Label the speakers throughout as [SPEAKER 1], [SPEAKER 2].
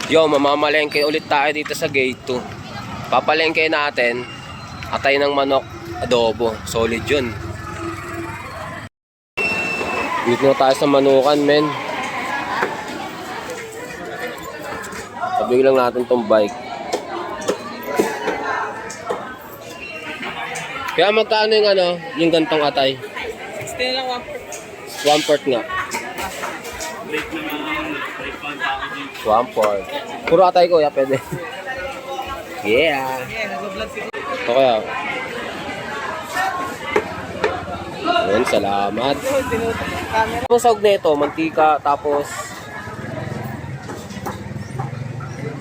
[SPEAKER 1] Yo, mamamalengke ulit tayo dito sa gate 2. Papalengke natin. Atay ng manok, adobo. Solid yun. Dito na tayo sa manukan, men. Sabig lang natin tong bike. Kaya magkano yung yung gantong atay?
[SPEAKER 2] 16 lang,
[SPEAKER 1] 1/4 nga. 1/4. Puro atay ko, ya pwede. Yeah. Ito kaya. Ayun, salamat. Ang sahog na ito, mantika, tapos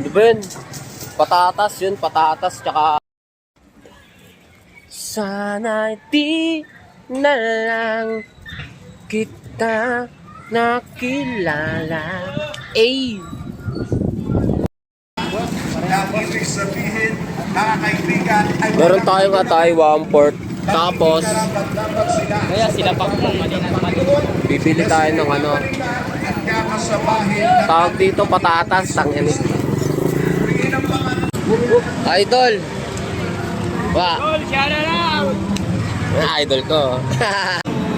[SPEAKER 1] di ba yun? Patatas, tsaka sana di na lang kita nakilala. Ay!
[SPEAKER 3] Ibig sabihin, mga kaibigan, ay
[SPEAKER 1] Meron tayong atay, 1/4. Tapos,
[SPEAKER 2] kaya sila pa kung
[SPEAKER 1] bibili tayo ng tawag dito, patatas. Tangin. Idol! Wa! Idol ko.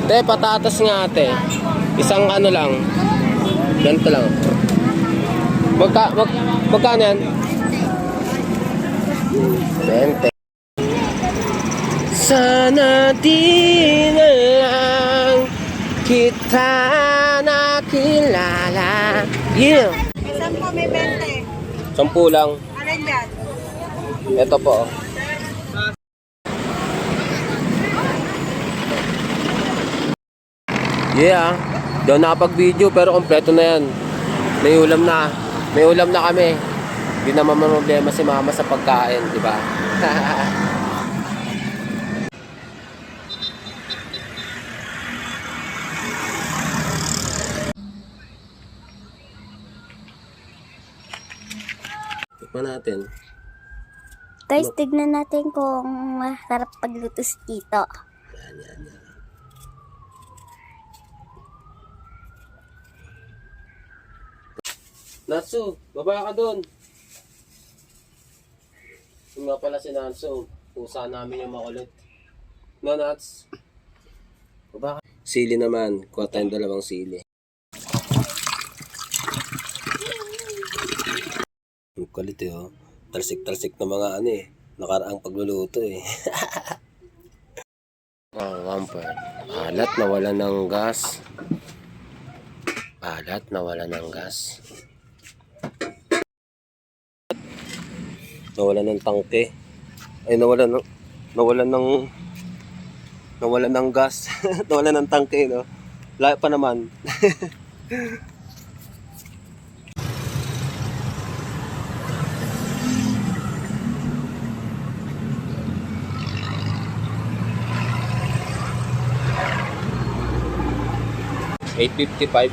[SPEAKER 1] Te, patatas nga ate. Isang lang. Ganito lang. Magkano yan? 20. Sana di na lang kita nakilala. Yeah.
[SPEAKER 4] Isang po may 20.
[SPEAKER 1] 10 lang.
[SPEAKER 4] Alin yan?
[SPEAKER 1] Ito po. Yeah. Doon nakapag-video pero kompleto na yan. May ulam na. May ulam na kami. Hindi naman problema si mama sa pagkain, di ba? Tikman natin.
[SPEAKER 5] Guys, tignan natin kung masarap pagluto si Tito.
[SPEAKER 1] Yan. Natsu, baba ka doon. Yung nga pala si Natsu, pusa namin yung makulit. No, Nats? Baba ka. Sili naman, kuha tayong 2 sili. Ang kulit oh. Talsik-talsik na mga nakaraang pagluluto Wamper. Alat, nawala ng gas. Nawala ng tangke. Ay, nawala ng gas. Nawala ng tangke, no? Lahat pa naman. $8.55.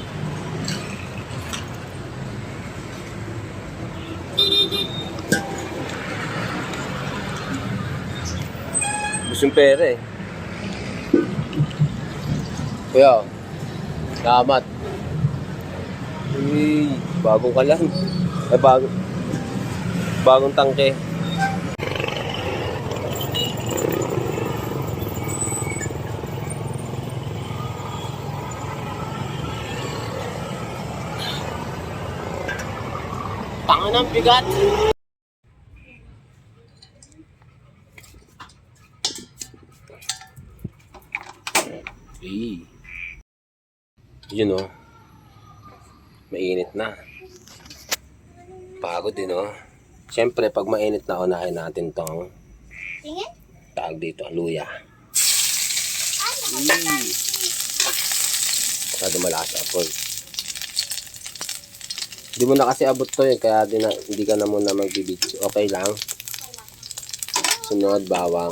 [SPEAKER 1] Gusto yung pera Kuya, salamat. Uy, bagong ka lang. Ay, bagong tangke. Tangan ng bigat. Yun mainit na. Pagod din Siyempre pag mainit na, unahin natin tong tawag dito, luya. Masyado malakas ako. Hindi mo na kasi abot to kaya hindi ka na muna magbibidyo. Okay lang. Sunod, bawang.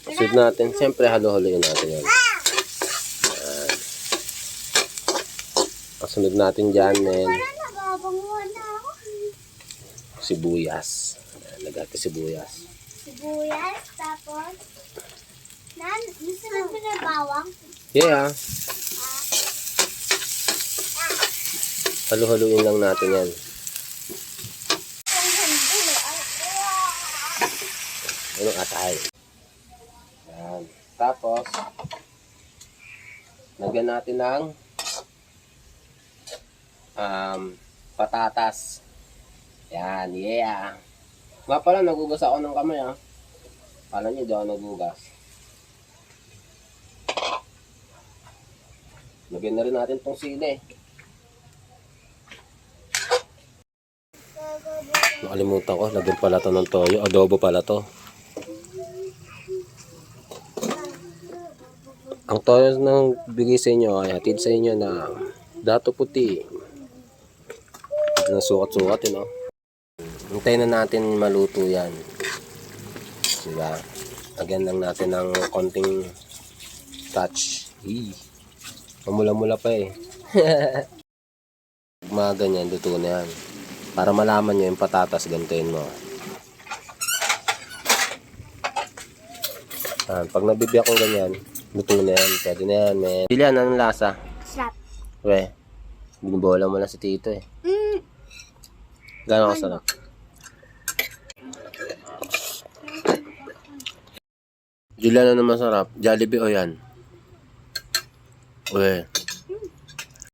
[SPEAKER 1] Sunod natin, siyempre halo-haloyin natin yan. Sunod natin dyan, sibuyas. Lagay ko sibuyas.
[SPEAKER 5] Sibuyas, tapos Nan, gusto natin na bawang?
[SPEAKER 1] Yeah. Halu-haluin lang natin yan. Ano atay. Yan. Tapos, lagyan natin ng patatas. Yan, yeah. Nga pala, nagugas ako ng kamay, ha. Kala nyo, di ako nagugas. Lagyan na rin natin tong sili. Nakalimutan ko, lagyan pala to ng toyo. Adobo pala to. Ang toyo nang bigay sa inyo ay hatid sa inyo na dato puti. Ito na sukat-sukat yun, no? Hintayin na natin maluto yan. Diba? Lagyan lang natin ng konting touch. Mamula-mula pa eh. Mga ganyan, luto na yan. Para malaman nyo yung patatas, gantuin mo. Pag nabibiyak ko ganyan, luto na yan. Pwede na yan, men. Pilihan, anong lasa?
[SPEAKER 5] Sarap.
[SPEAKER 1] We, binibola mo na si Tito eh. Gano'n kasarap? Julian, ano masarap? Jollibee o yan? We,